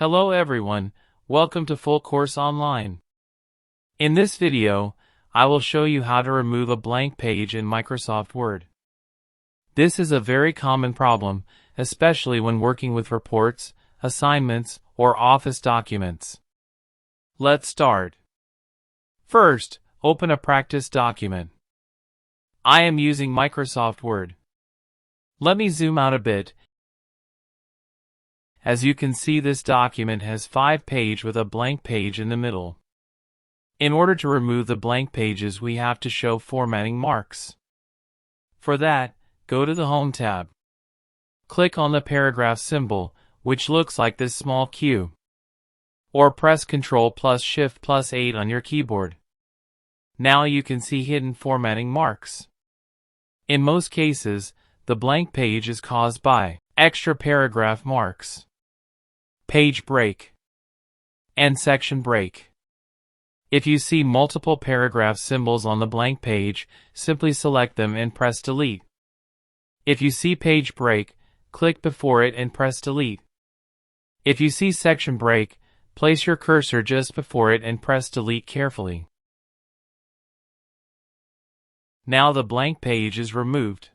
Hello everyone, welcome to Full Course Online. In this video, I will show you how to remove a blank page in Microsoft Word. This is a very common problem, especially when working with reports, assignments, or office documents. Let's start. First, open a practice document. I am using Microsoft Word. Let me zoom out a bit. As you can see, this document has 5 pages with a blank page in the middle. In order to remove the blank pages, we have to show formatting marks. For that, go to the Home tab. Click on the paragraph symbol, which looks like this small Q. Or press Ctrl plus Shift plus 8 on your keyboard. Now you can see hidden formatting marks. In most cases, the blank page is caused by extra paragraph marks, page break, and section break. If you see multiple paragraph symbols on the blank page, simply select them and press Delete. If you see page break, click before it and press Delete. If you see section break, place your cursor just before it and press Delete carefully. Now the blank page is removed.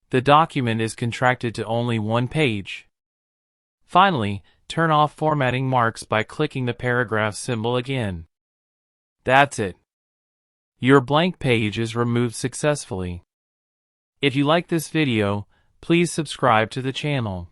The document is contracted to only one page. Finally, turn off formatting marks by clicking the paragraph symbol again. That's it. Your blank page is removed successfully. If you like this video, please subscribe to the channel.